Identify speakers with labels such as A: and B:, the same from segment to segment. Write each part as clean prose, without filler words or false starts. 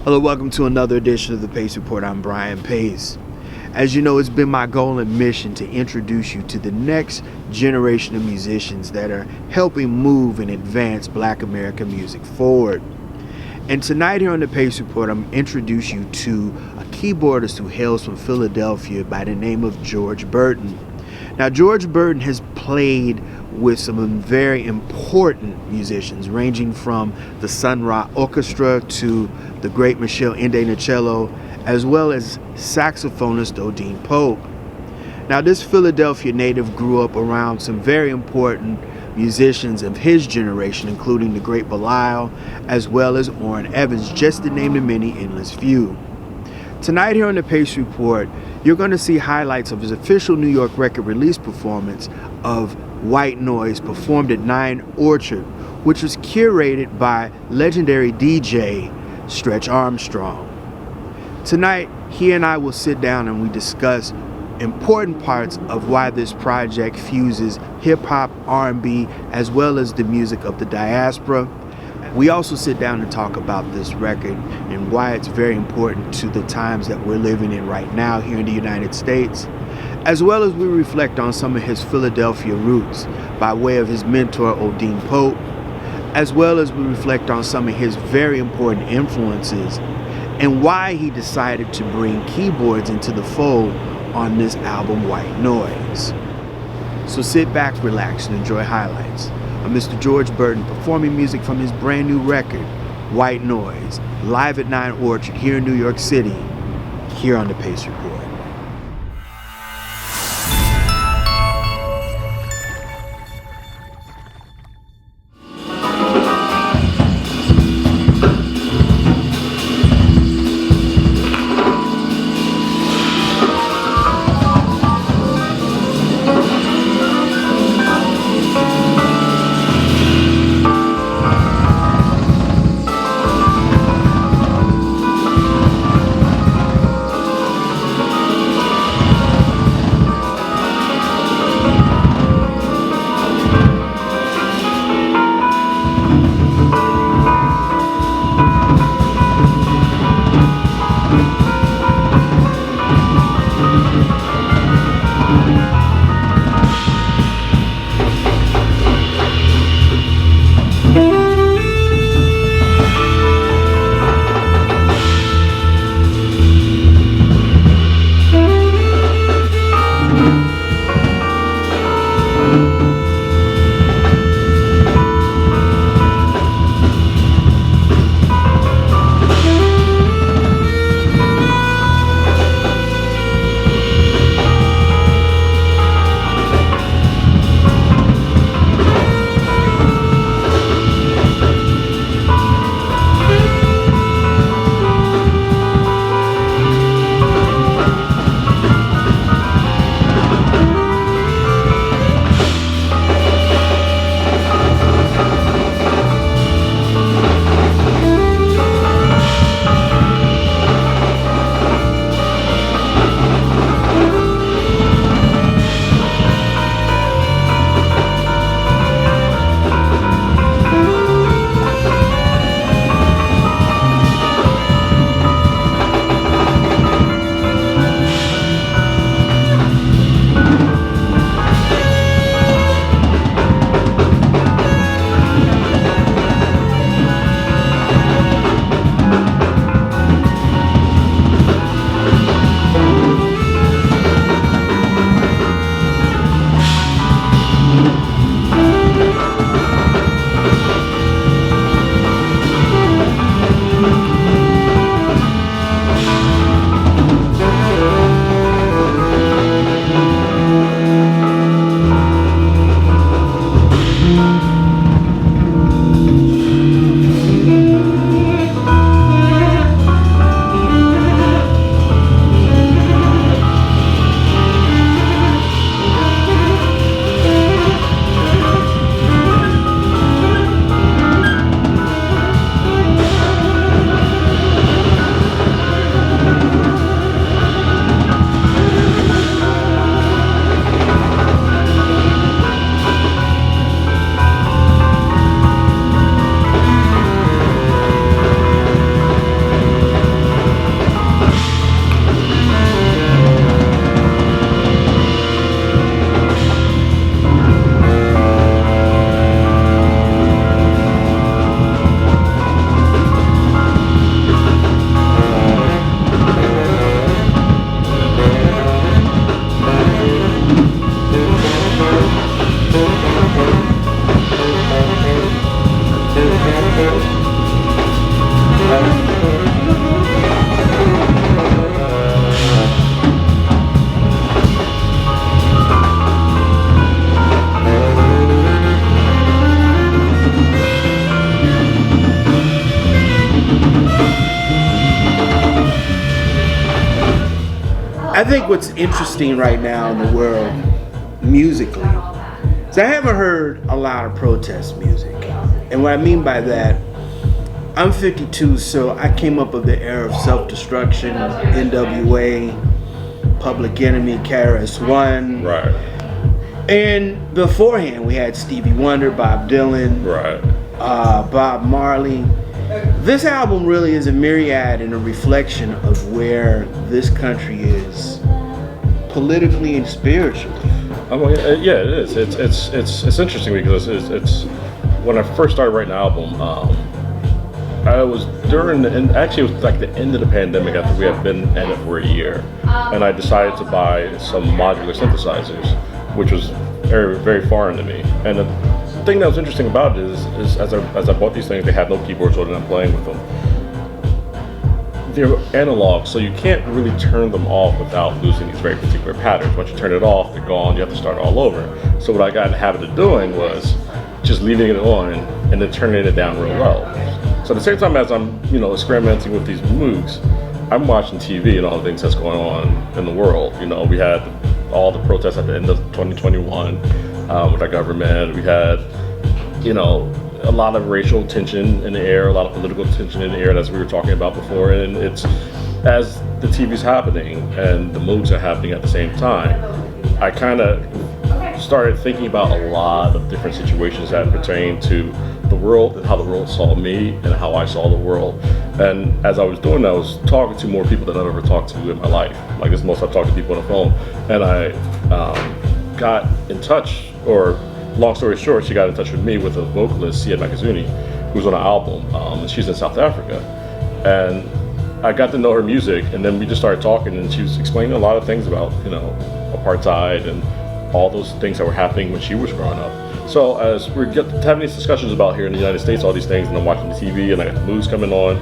A: Hello, welcome to another edition of the Pace Report. I'm Brian Pace. As you know, it's been my goal and mission to introduce you to the next generation of musicians that are helping move and advance Black American music forward. And tonight here on the Pace Report, I'm introduce you to a keyboardist who hails from Philadelphia by the name of George Burton. Now, George Burton has played with some very important musicians, ranging from the Sun Ra Orchestra to the great Michelle Indenicello, as well as saxophonist Odine Pope. Now, this Philadelphia native grew up around some very important musicians of his generation, including the great Belial, as well as Orrin Evans, just to name the many endless few. Tonight here on the Pace Report, you're going to see highlights of his official New York record release performance of White Noise, performed at 9 Orchard, which was curated by legendary DJ Stretch Armstrong. Tonight, he and I will sit down and we discuss important parts of why this project fuses hip-hop, R&B, as well as the music of the diaspora. We also sit down and talk about this record and why it's very important to the times that we're living in right now here in the United States, as well as we reflect on some of his Philadelphia roots by way of his mentor Odine Pope, as well as we reflect on some of his very important influences and why he decided to bring keyboards into the fold on this album, White Noise. So sit back, relax, and enjoy highlights of Mr. George Burton performing music from his brand new record, White Noise, live at 9 Orchard here in New York City, here on the Pace Report. I think what's interesting right now in the world, musically, is I haven't heard a lot of protest music. And what I mean by that, I'm 52, so I came up with the era of self-destruction, NWA, Public Enemy, KRS-One.
B: Right.
A: And beforehand, we had Stevie Wonder, Bob Dylan,
B: Right.
A: Bob Marley. This album really is a myriad and a reflection of where this country is politically and spiritually.
B: Yeah, it is. It's interesting because it's when I first started writing an album. I was during the end, actually it was like the end of the pandemic after we had been at it for a year, and I decided to buy some modular synthesizers, which was very, very foreign to me. And the thing that was interesting about it is as I bought these things, they had no keyboards, so I'm playing with them. They're analog, so you can't really turn them off without losing these very particular patterns. Once you turn it off, they're gone. You have to start all over. So what I got in the habit of doing was just leaving it on and then turning it down real low. So at the same time as I'm, experimenting with these moods, I'm watching TV and all the things that's going on in the world. We had all the protests at the end of 2021 with our government. We had, a lot of racial tension in the air, a lot of political tension in the air, as we were talking about before. And it's as the TV's happening and the moods are happening at the same time, I kind of started thinking about a lot of different situations that pertain to the world and how the world saw me and how I saw the world. And as I was doing that, I was talking to more people than I've ever talked to in my life. Like this, most I've talked to people on the phone. And I got in touch, or long story short, she got in touch with me with a vocalist, Sia Makazuni, who's on an album, and she's in South Africa. And I got to know her music, and then we just started talking, and she was explaining a lot of things about, apartheid and all those things that were happening when she was growing up. So as we're having these discussions about here in the United States, all these things, and I'm watching the TV, and I got the movies coming on,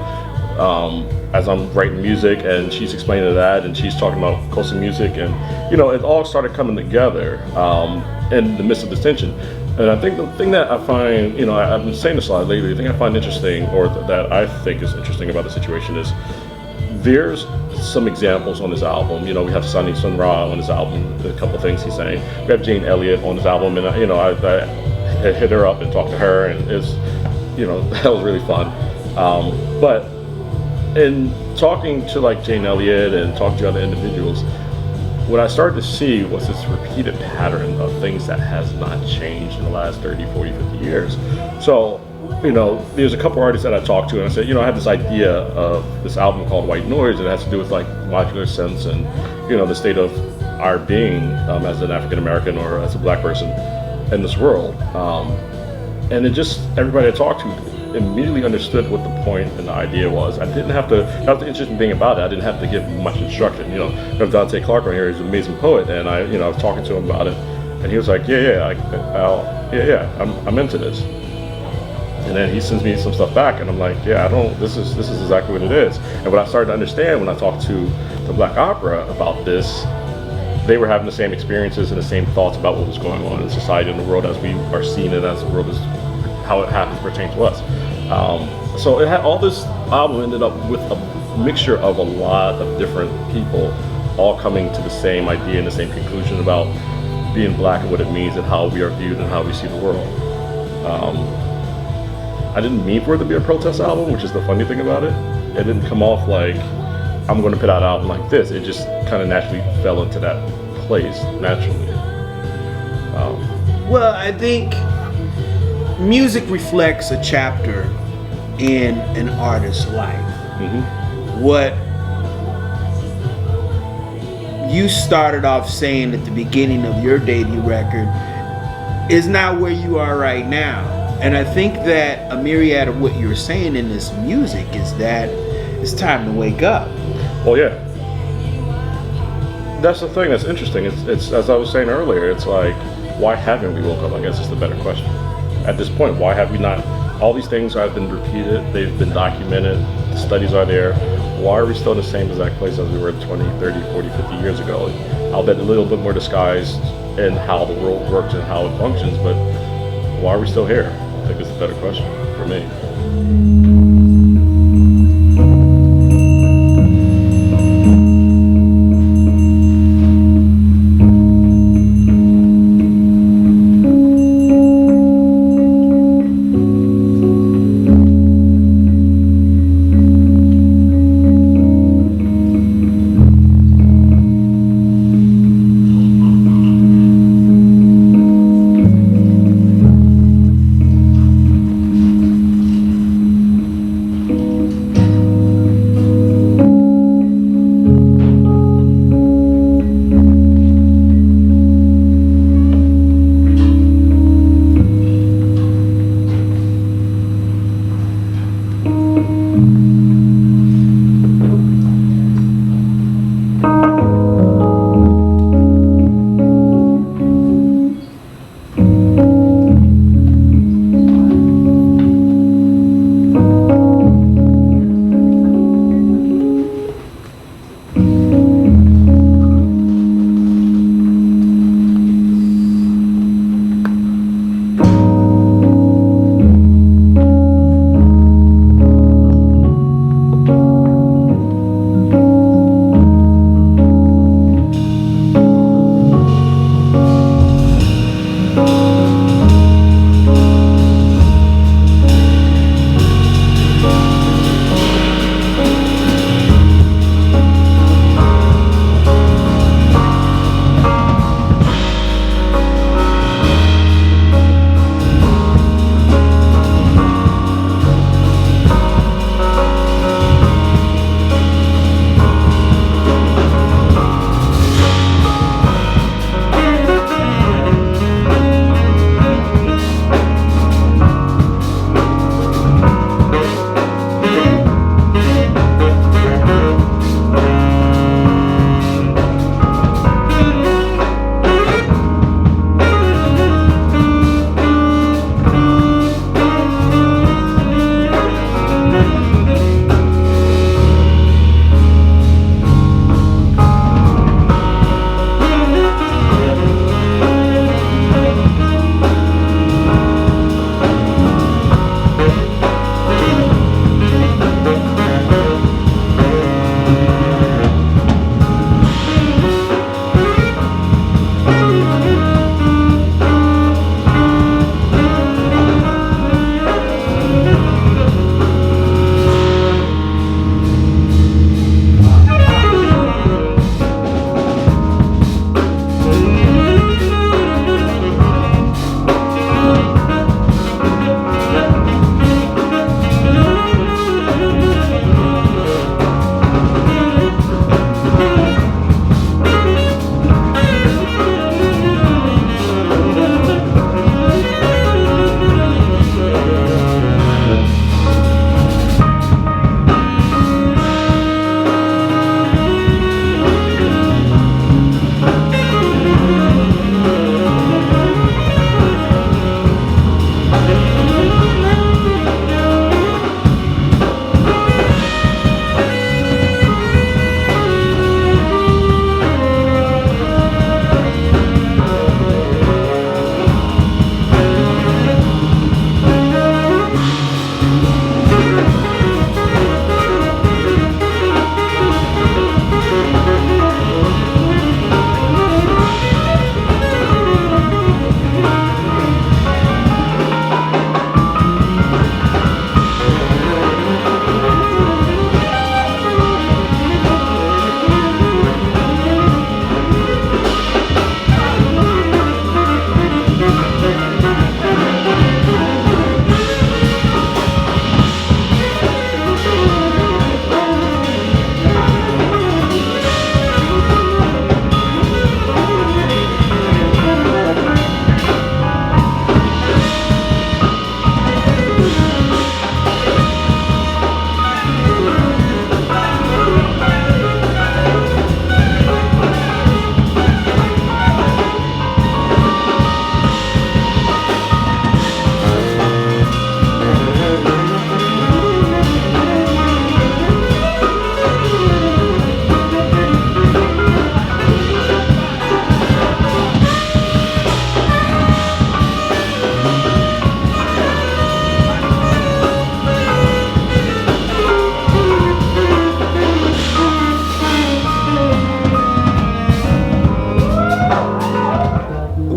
B: as I'm writing music, and she's explaining that, and she's talking about coastal music, and it all started coming together in the midst of this tension. And I think the thing that I find, I've been saying this a lot lately, the thing I find interesting, or that I think is interesting about the situation is there's some examples on this album. We have Sunny Sun Ra on this album, a couple of things he's saying. We have Jane Elliott on this album, and I hit her up and talked to her, and it's, that was really fun. But in talking to like Jane Elliott and talking to other individuals, what I started to see was this repeated pattern of things that has not changed in the last 30, 40, 50 years. So, there's a couple artists that I talked to, and I said, I had this idea of this album called White Noise, and it has to do with like modular sense and, the state of our being as an African American or as a black person in this world. And it just, everybody I talked to immediately understood what the point and the idea was. I didn't have to, that was the interesting thing about it, I didn't have to give much instruction. We have Dante Clark on here, he's an amazing poet, and I was talking to him about it, and he was like, I'm into this. And then he sends me some stuff back, and I'm like, this is exactly what it is. And what I started to understand when I talked to the Black Opera about this, they were having the same experiences and the same thoughts about what was going on in society and the world as we are seeing it, as the world is, how it happens pertain to us. So it had, all this album ended up with a mixture of a lot of different people all coming to the same idea and the same conclusion about being black and what it means and how we are viewed and how we see the world. I didn't mean for it to be a protest album, which is the funny thing about it. It didn't come off like I'm going to put out an album like this. It just kind of naturally fell into that place naturally.
A: Well, I think music reflects a chapter in an artist's life.
B: Mm-hmm.
A: What you started off saying at the beginning of your debut record is not where you are right now. And I think that a myriad of what you're saying in this music is that it's time to wake up.
B: Well, yeah. That's the thing that's interesting. It's as I was saying earlier, it's like, why haven't we woke up? I guess is the better question. At this point, why have we not? All these things have been repeated, they've been documented, the studies are there. Why are we still in the same exact place as we were 20, 30, 40, 50 years ago? I'll bet a little bit more disguised in how the world works and how it functions, but why are we still here? I think it's a better question for me.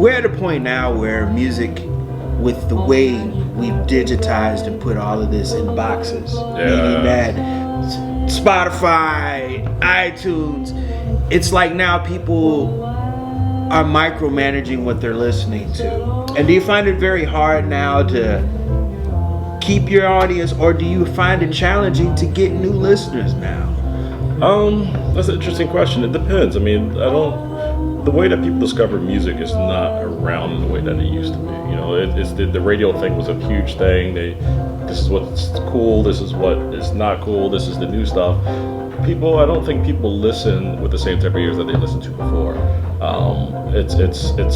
A: we're at a point now where music, with the way we've digitized and put all of this in boxes, meaning that Spotify, iTunes, it's like now people are micromanaging what they're listening to. And do you find it very hard now to keep your audience, or do you find it challenging to get new listeners now?
B: That's an interesting question. It depends. I mean, the way that people discover music is not around in the way that it used to be. You know, it's the radio thing was a huge thing. This is what's cool, this is what is not cool, this is the new stuff. I don't think people listen with the same type of ears that they listened to before. It's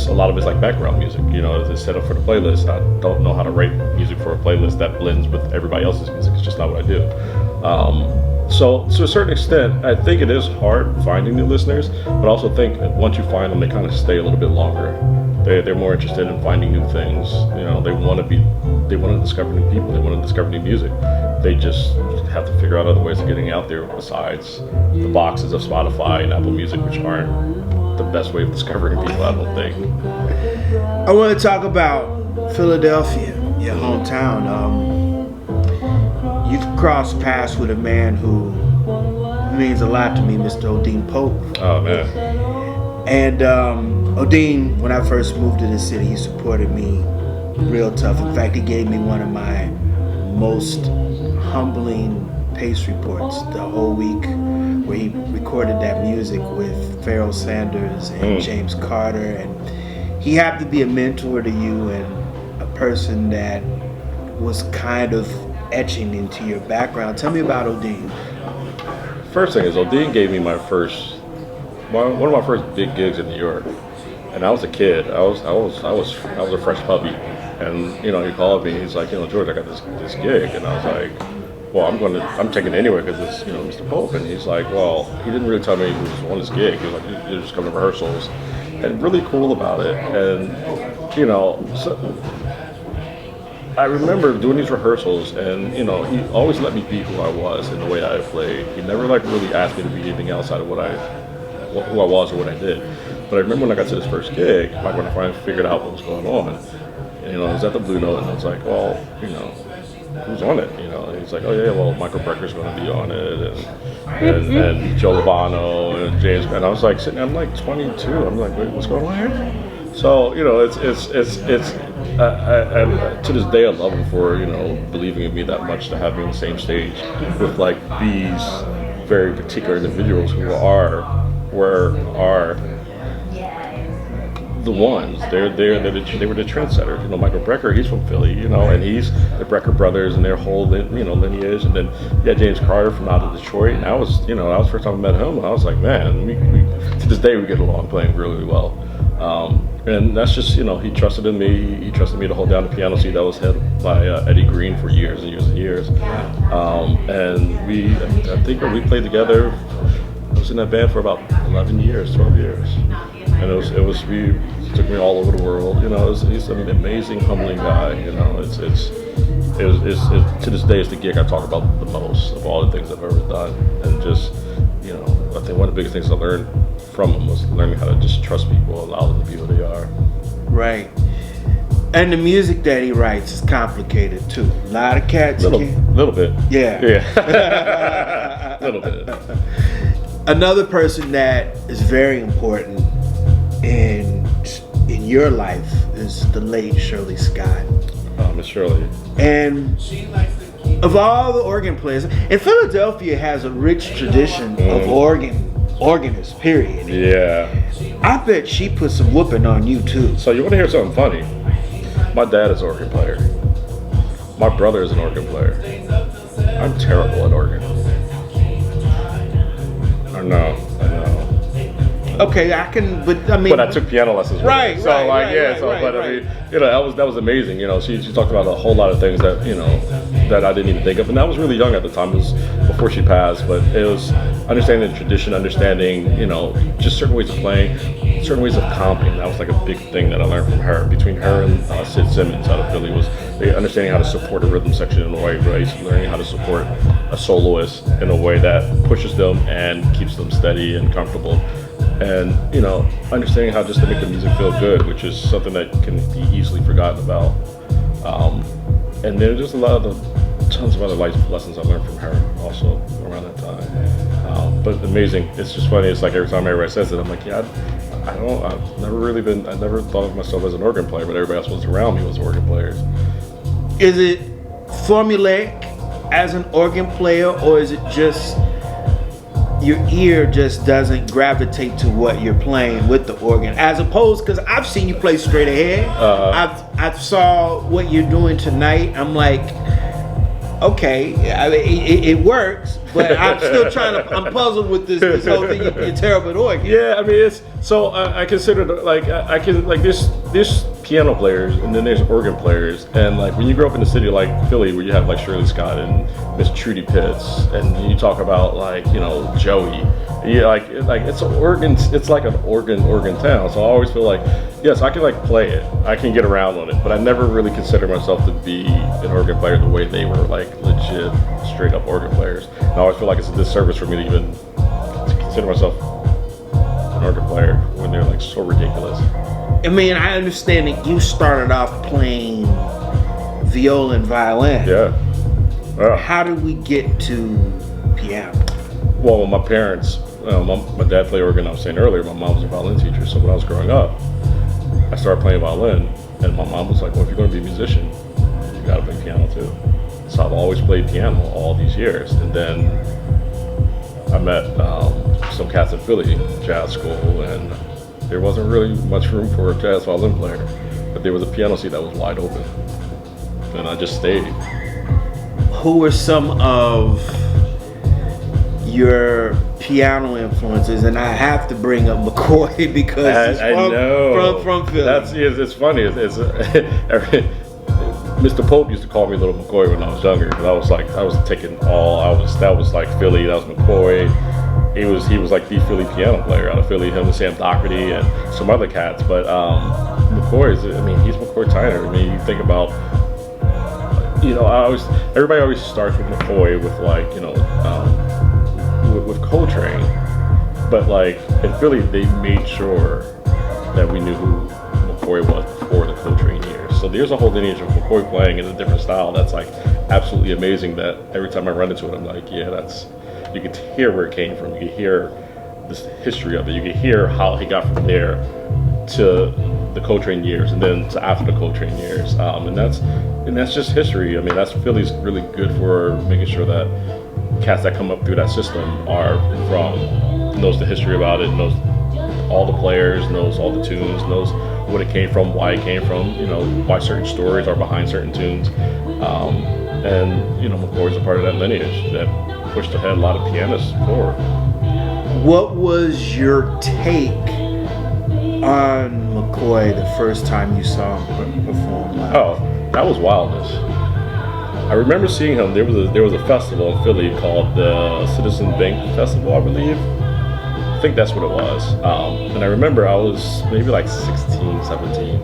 B: a lot of it's like background music. You know, it's set up for the playlist. I don't know how to write music for a playlist that blends with everybody else's music. It's just not what I do. So to a certain extent, I think it is hard finding new listeners, but I also think that once you find them, they kind of stay a little bit longer. They're more interested in finding new things. You know, they want to discover new people. They want to discover new music. They just have to figure out other ways of getting out there besides the boxes of Spotify and Apple Music, which aren't the best way of discovering people, I don't think.
A: I want to talk about Philadelphia, your hometown. You've crossed paths with a man who means a lot to me, Mr. Odin Pope.
B: Oh, man.
A: And Odin, when I first moved to the city, he supported me real tough. In fact, he gave me one of my most humbling pace reports the whole week, where he recorded that music with Pharoah Sanders and James Carter. And he happened to be a mentor to you and a person that was kind of etching into your background. Tell me about Odin.
B: First thing is, Odin gave me one of my first big gigs in New York, and I was a kid. I was a fresh puppy, and you know, he called me. He's like, you know, George, I got this gig, and I was like, well, I'm taking it anyway because it's, you know, Mr. Pope. And he's like, well, he didn't really tell me he was on this gig. He was like, you're just coming to rehearsals, and really cool about it. And you know, so I remember doing these rehearsals, and you know, he always let me be who I was in the way that I played. He never like really asked me to be anything outside of who I was or what I did. But I remember when I got to this first gig, like when I finally figured out what was going on, and, you know, I was at the Blue Note, and I was like, well, you know, who's on it? You know, and he's like, oh yeah, well, Michael Brecker's going to be on it, and Joe Lovano and James. And I was like sitting, I'm like 22. I'm like, wait, what's going on here? So you know, it's I to this day I love him for, you know, believing in me that much, to have me on the same stage with like these very particular individuals who are the ones. They were the trendsetters. You know, Michael Brecker, he's from Philly, you know, and he's the Brecker brothers and their whole, you know, lineage. And then you had James Carter from out of Detroit, and that was the first time I met him. And I was like, man, we to this day we get along playing really well. And that's just, you know, he trusted in me. He trusted me to hold down the piano seat that was held by Eddie Green for years and years and years. And I think when we played together, I was in that band for about 11 years, 12 years. And we took me all over the world. You know, he's an amazing, humbling guy. You know, it's to this day, it's the gig I talk about the most of all the things I've ever done. And just, you know, I think one of the biggest things I learned from him was learning how to just trust people, allow them to be who they are.
A: Right. And the music that he writes is complicated too. A lot of cats.
B: Little bit.
A: Yeah.
B: Little bit.
A: Another person that is very important in your life is the late Shirley Scott.
B: Oh, Miss Shirley.
A: And of all the organ players, and Philadelphia has a rich tradition of organists, period.
B: Yeah.
A: I bet she put some whooping on you too.
B: So you want to hear something funny? My dad is an organ player. My brother is an organ player. I'm terrible at organ. I know.
A: Okay, I can, but I mean.
B: But I took piano lessons.
A: Right.
B: So I mean, you know, that was amazing. You know, she talked about a whole lot of things that, you know, that I didn't even think of, and I was really young at the time. It was before she passed, but it was understanding the tradition, understanding, you know, just certain ways of playing, certain ways of comping. That was like a big thing that I learned from her. Between her and Sid Simmons out of Philly was understanding how to support a rhythm section in the right way, learning how to support a soloist in a way that pushes them and keeps them steady and comfortable. and understanding how just to make the music feel good, which is something that can be easily forgotten about. And there's just a lot of tons of other life lessons I learned from her also around that time. But amazing. It's just funny. It's like every time everybody says it, I'm like, yeah, I've never thought of myself as an organ player, but everybody else was around me was organ players.
A: Is it formulaic as an organ player, or is it just your ear just doesn't gravitate to what you're playing with the organ, as opposed, because I've seen you play straight ahead. I've saw what you're doing tonight. I'm like, okay, I mean, it works, but I'm still I'm puzzled with this whole thing. You're terrible at organ.
B: Yeah, I mean, it's so I consider there's piano players and then there's organ players, and like when you grow up in a city like Philly where you have like Shirley Scott and Miss Trudy Pitts, and you talk about like Joey, like it's an organ, it's like an organ town. So I always feel like, yes, I can like play it, I can get around on it, but I never really consider myself to be an organ player the way they were like legit straight up organ players. And I always feel like it's a disservice for me to even consider myself an organ player when they're like so ridiculous.
A: I mean, I understand that you started off playing viola and violin.
B: Yeah.
A: How did we get to piano?
B: Well, my parents, my dad played organ. I was saying earlier, my mom was a violin teacher. So when I was growing up, I started playing violin, and my mom was like, "Well, if you're going to be a musician, you got to play piano too." So I've always played piano all these years, and then I met some cats in Philly, jazz school, and there wasn't really much room for a jazz violin player, but there was a piano seat that was wide open, and I just stayed.
A: Who were some of your piano influences? And I have to bring up McCoy because he's from Philly.
B: It's funny. Mr. Pope used to call me Little McCoy when I was younger, because that was like Philly, that was McCoy. He was like the Philly piano player out of Philly, him and Sam Doherty and some other cats. But McCoy he's McCoy Tyner. I mean, you think about, everybody always starts with McCoy with like, with Coltrane. But like in Philly, they made sure that we knew who McCoy was before the Coltrane years. So there's a whole lineage of McCoy playing in a different style that's like absolutely amazing, that every time I run into it, I'm like, yeah, you can hear where it came from. You can hear this history of it. You can hear how he got from there to the Coltrane years, and then to after the Coltrane years. And that's just history. I mean, that's Philly's really good for making sure that cats that come up through that system knows the history about it, knows all the players, knows all the tunes, knows what it came from, why it came from, why certain stories are behind certain tunes. And McCoy's a part of that lineage that pushed ahead a lot of pianists forward.
A: What was your take on McCoy the first time you saw him perform live?
B: Oh, that was wildness. I remember seeing him. There was a festival in Philly called the Citizen Bank Festival, I believe. I think that's what it was. And I remember I was maybe like 16, 17,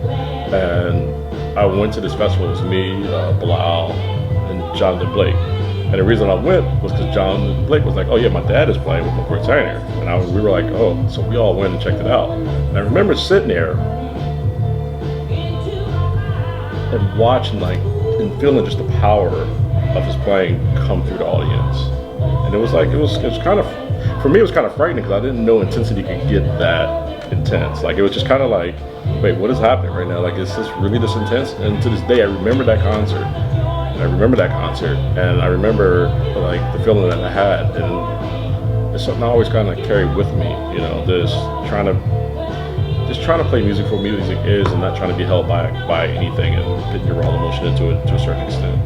B: and I went to this festival. It was me, Bilal, and Jonathan Blake. And the reason I went was because Jonathan Blake was like, "Oh yeah, my dad is playing with McCoy Tyner," and we were like, "Oh," so we all went and checked it out. And I remember sitting there and watching, like, and feeling just the power of his playing come through the audience. And it was kind of, for me, it was kind of frightening, because I didn't know intensity could get that intense. Like, it was just kind of like, wait, what is happening right now? Like, is this really this intense? And to this day, I remember that concert. And I remember like the feeling that I had, and it's something I always kind of carry with me. Just trying to play music for what music is, and not trying to be held back by anything and put your raw emotion into it to a certain extent.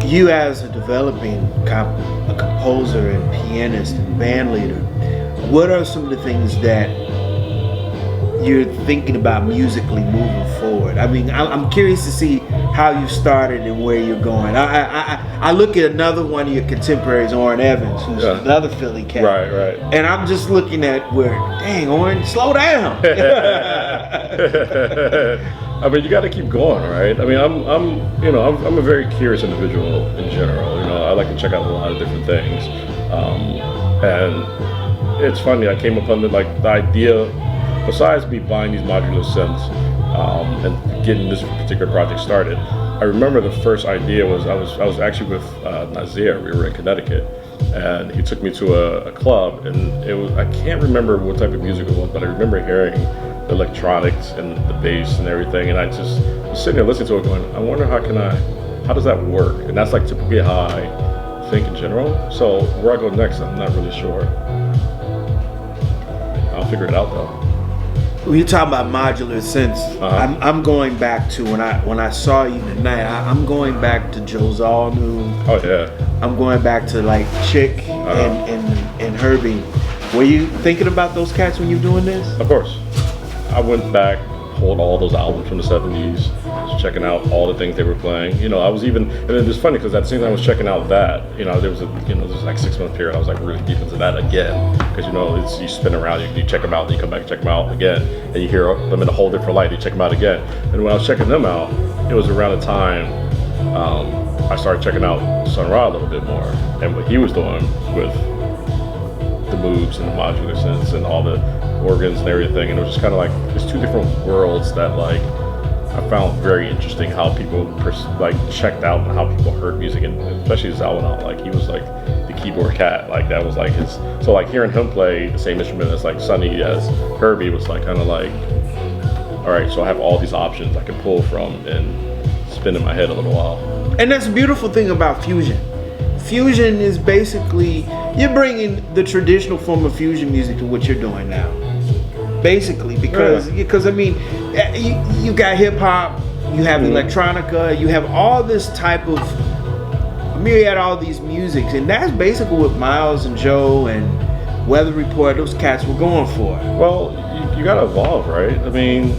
A: you as a developing a composer and pianist and band leader, what are some of the things that you're thinking about musically moving forward? I mean, I'm curious to see how you started and where you're going. I look at another one of your contemporaries, Orrin Evans, who's another Philly cat.
B: Right.
A: And I'm just looking at where, dang, Orrin, slow down.
B: I mean, you got to keep going, right? I mean, I'm a very curious individual in general. You know, I like to check out a lot of different things, and it's funny. I came upon the idea. Besides me buying these modular synths and getting this particular project started, I remember the first idea was I was actually with Nazir. We were in Connecticut, and he took me to a club, and it was, I can't remember what type of music it was, but I remember hearing the electronics and the bass and everything, and I just was sitting there listening to it, going, I wonder how does that work? And that's like typically how I think in general. So where I go next, I'm not really sure. I'll figure it out though.
A: When you talk about modular synths, I'm going back to when I saw you tonight. I'm going back to Joe Zawnu.
B: Oh yeah.
A: I'm going back to like Chick and Herbie. Were you thinking about those cats when you were doing this?
B: Of course. I went back, pulled all those albums from the 70s, was checking out all the things they were playing. You know, I was even, and it was funny because at the same time I was checking out that, you know, there was like 6 month period I was like really deep into that again. Because, you know, you spin around, you check them out, then you come back and check them out again, and you hear them in a whole different light, you check them out again. And when I was checking them out, it was around the time I started checking out Sun Ra a little bit more, and what he was doing with the moves and the modular synths and all the organs and everything, and it was just kind of like there's two different worlds that like I found very interesting how people checked out and how people heard music, and especially Zawinul, like he was like the keyboard cat, like that was like his, so like hearing him play the same instrument as like Sonny as Herbie was like kind of like, all right, so I have all these options I can pull from and spin in my head a little while.
A: And that's the beautiful thing about fusion. Fusion is basically, you're bringing the traditional form of fusion music to what you're doing now. Basically, because I mean, you got hip hop, you have electronica, you have all this type of myriad, all these musics, and that's basically what Miles and Joe and Weather Report, those cats were going for.
B: Well, you gotta evolve, right? I mean,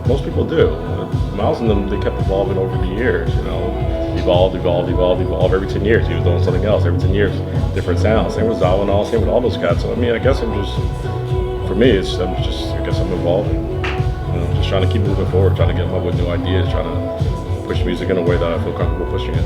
B: most people do. Miles and them, they kept evolving over the years, you know. Evolve. Every 10 years, he was doing something else. Every 10 years, different sounds. Same with Zawinul, same with all those cats. So I mean, I guess I'm just, for me, I guess I'm evolving. You know, just trying to keep moving forward, trying to get up with new ideas, trying to push music in a way that I feel comfortable pushing it.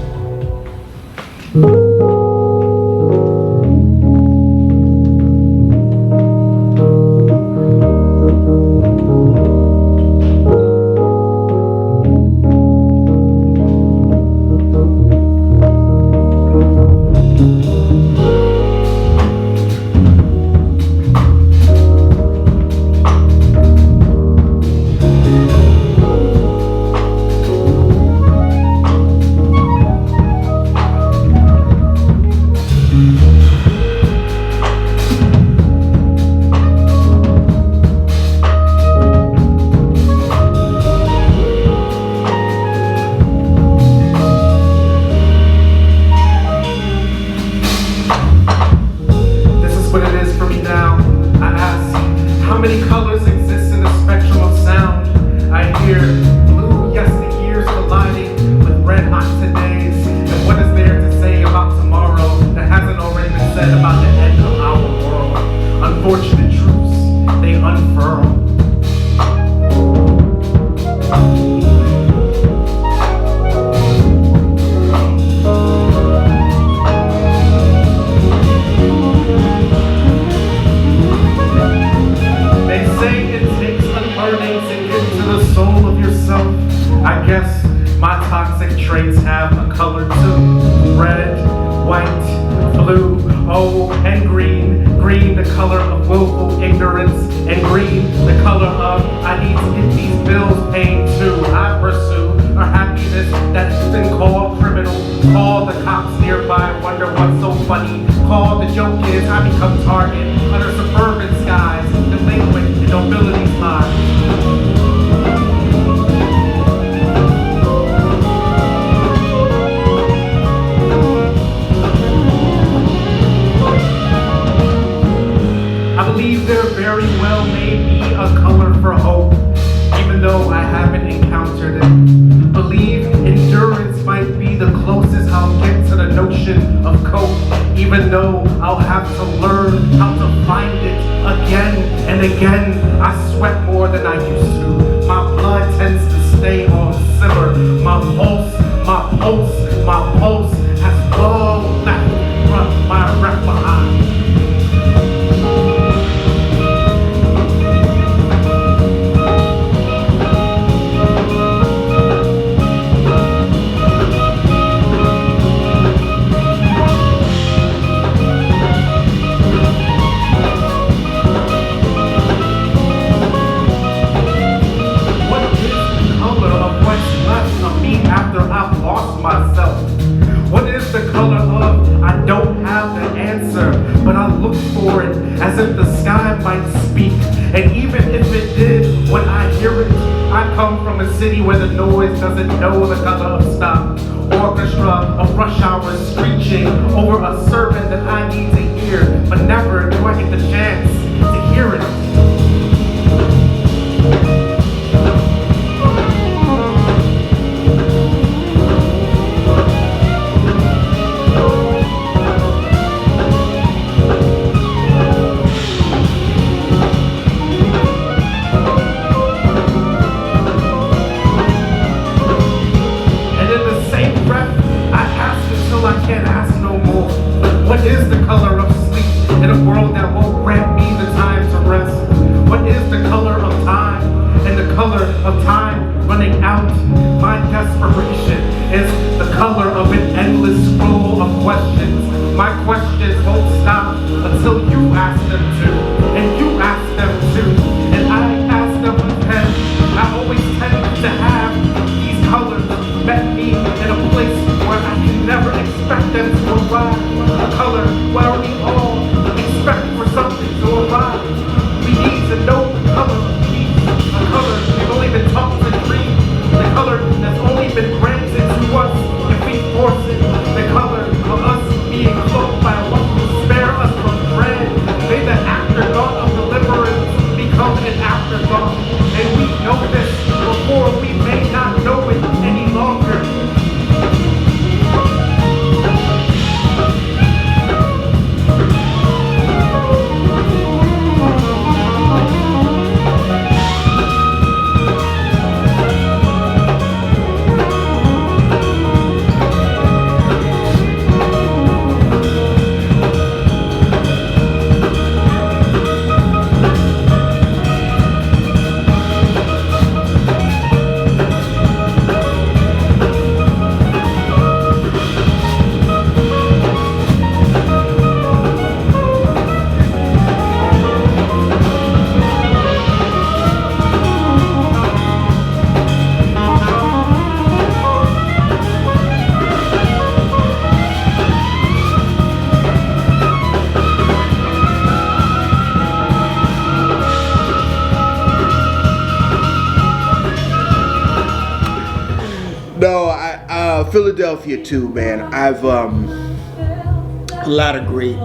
C: of coke, even though I'll have to learn how to find it again and again. I sweat more than I used to. My blood tends to stay on simmer. My pulse has long left my breath behind. Myself. What is the color of? I don't have the answer, but I look for it as if the sky might speak. And even if it did, when I hear it, I come from a city where the noise doesn't know the color of stop. Orchestra of rush hours screeching over a sermon that I need to hear, but never do I get the chance to hear it. I can't ask no more. What is the color of sleep in a world that won't grant me the time to rest? What is the color of time and the color of time running out? My desperation is the color of an endless scroll of questions. My questions won't stop until you ask them to, and you ask them to, and I ask them again. I always tend to have these colors met me in a place where I can never expect them to arrive. A color where we all expect for something to arrive. We need to know the color of peace. A color we've only been taught to dream. The color that's only been granted to us if we force it. The color of us being cloaked by what will spare us from dread. May the afterthought of deliverance become an afterthought. And we know this before we may not know it any longer.
A: No, Philadelphia too, man. I've a lot of great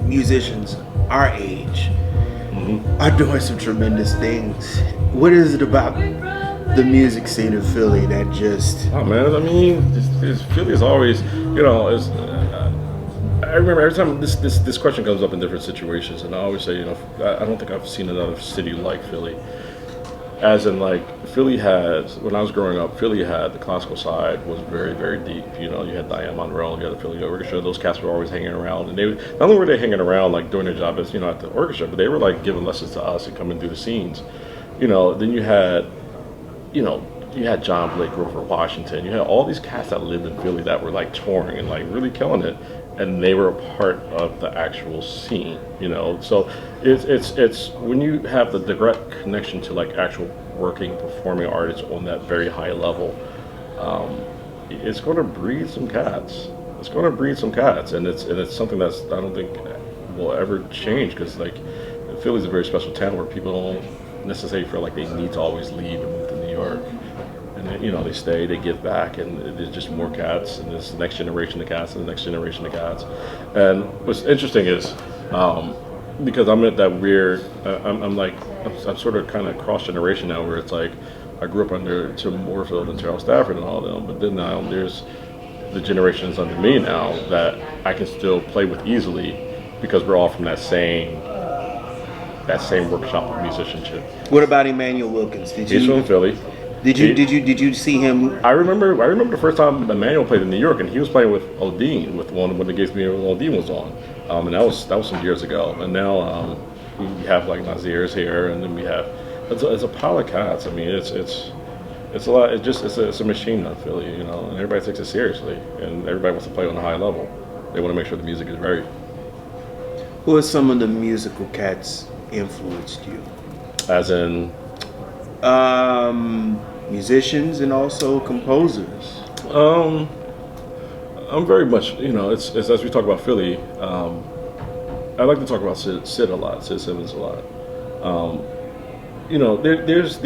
A: musicians our age are doing some tremendous things. What is it about the music scene in Philly that just?
B: Oh man, I mean, Philly is always, you know, I remember every time this question comes up in different situations, and I always say, you know, I don't think I've seen another city like Philly. As in, like, Philly had, when I was growing up, Philly had the classical side was very, very deep. You know, you had Diane Monroe, you had the Philly Orchestra. Those cats were always hanging around, and they not only were they hanging around like doing their job as, you know, at the orchestra, but they were like giving lessons to us and coming through the scenes. You know, then you had John Blake, Grover Washington. You had all these cats that lived in Philly that were like touring and like really killing it, and they were a part of the actual scene. You know, so it's when you have the direct connection to like actual working performing artists on that very high level, it's going to breed some cats. It's going to breed some cats, and it's something that's I don't think will ever change, because like Philly's a very special town where people don't necessarily feel like they need to always leave and move to New York. And then, you know, they stay, they give back, and there's just more cats, and there's the next generation of cats, and the next generation of cats. And what's interesting is, because I'm at that weird, I'm sort of kind of cross generation now, where it's like I grew up under Tim Warfield and Charles Stafford and all of them, but then now there's the generations under me now that I can still play with easily because we're all from that same workshop of musicianship.
A: What about Emmanuel Wilkins?
B: He's from Philly.
A: Did you see him?
B: I remember the first time Emmanuel played in New York, and he was playing with Odin, with one when the Gates Meeting with Odin was on, and that was some years ago. And now we have like Nazir's here, and then we have it's a pile of cats. I mean, it's a lot. It's a machine in Philly, you know, and everybody takes it seriously, and everybody wants to play on a high level. They want to make sure the music is right.
A: Who are some of the musical cats influenced you?
B: As in,
A: musicians and also composers.
B: I'm very much, you know, it's as we talk about Philly. I like to talk about Sid Simmons a lot. You know, there's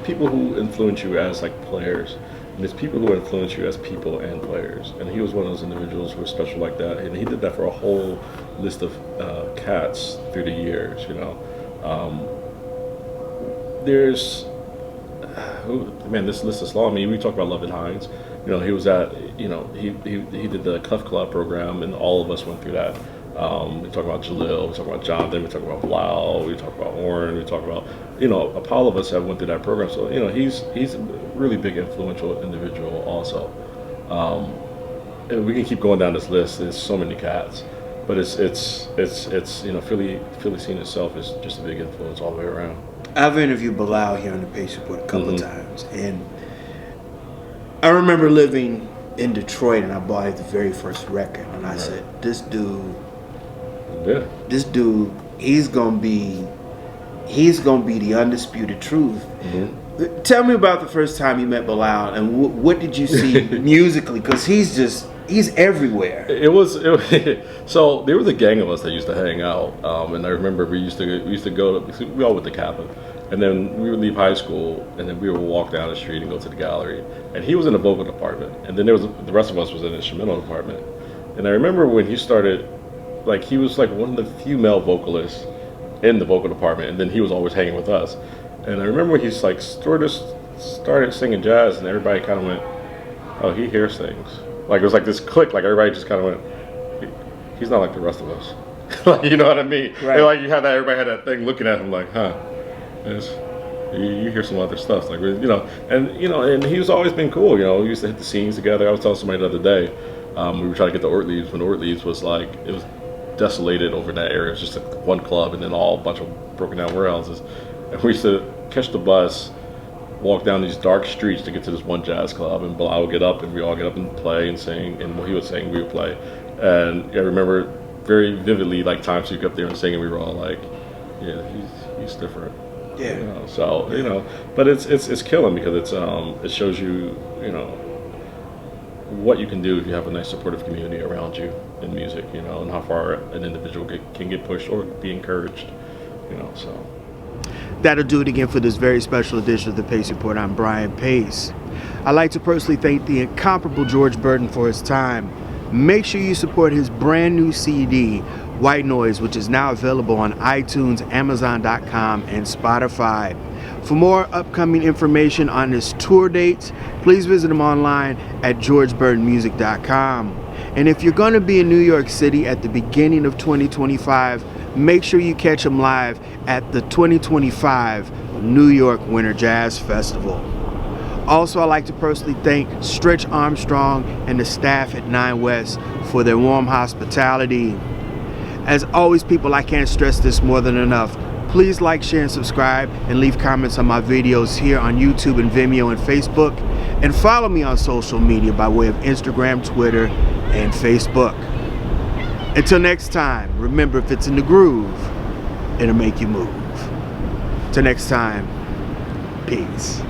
B: people who influence you as like players, and there's people who influence you as people and players. And he was one of those individuals who was special like that, and he did that for a whole list of cats through the years. You know, this list is long. I mean, we talk about Lovett Hines. You know, he was at, you know, he did the Clef Club program, and all of us went through that. We talk about Jalil, we talk about Jonathan, we talk about Blau, we talk about Warren, we talk about, you know, all of us have went through that program. So, you know, he's a really big influential individual also. And we can keep going down this list. There's so many cats, but it's you know, Philly scene itself is just a big influence all the way around.
A: I've interviewed Bilal here on the Pace Report a couple of times, and I remember living in Detroit, and I bought his very first record, and I said, this dude, he's gonna be the undisputed truth. Tell me about the first time you met Bilal, and what did you see musically? Because he's everywhere.
B: It was so there was a gang of us that used to hang out, and I remember we used to go to, we all went to Kappa, and then we would leave high school, and then we would walk down the street and go to the gallery, and he was in the vocal department, and then the rest of us was in the instrumental department. And I remember when he started, like, he was like one of the few male vocalists in the vocal department, and then he was always hanging with us. And I remember when he's like started singing jazz, and everybody kind of went, oh, he hears things. Like, it was like this click, like everybody just kind of went, he's not like the rest of us. Like, you know what I mean?
A: Right.
B: And like everybody had that thing looking at him like, huh, you hear some other stuff, like, you know, and he's always been cool. You know, we used to hit the scenes together. I was telling somebody the other day, we were trying to get to Ortlieb's when Ortlieb's was like, it was desolated over that area. It was just like one club and then a bunch of broken down warehouses. And we used to catch the bus, walk down these dark streets to get to this one jazz club, and Bilal would get up, and we all get up and play and sing, and when he would sing, we would play. And I remember very vividly, like, times he'd go up there and sing, and we were all like, yeah, he's different.
A: Yeah.
B: You know, so, you know, but it's killing because it shows you, you know, what you can do if you have a nice supportive community around you in music, you know, and how far an individual can get pushed or be encouraged, you know, so.
A: That'll do it again for this very special edition of the Pace Report. I'm Brian Pace. I'd like to personally thank the incomparable George Burton for his time. Make sure you support his brand new CD, White Noise, which is now available on iTunes, Amazon.com, and Spotify. For more upcoming information on his tour dates, please visit him online at georgeburtonmusic.com. And if you're going to be in New York City at the beginning of 2025, make sure you catch him live at the 2025 New York Winter Jazz Festival. Also, I'd like to personally thank Stretch Armstrong and the staff at 9 West for their warm hospitality. As always, people, I can't stress this more than enough. Please like, share, and subscribe, and leave comments on my videos here on YouTube and Vimeo and Facebook. And follow me on social media by way of Instagram, Twitter, and Facebook. Until next time, remember, if it's in the groove, it'll make you move. Till next time, peace.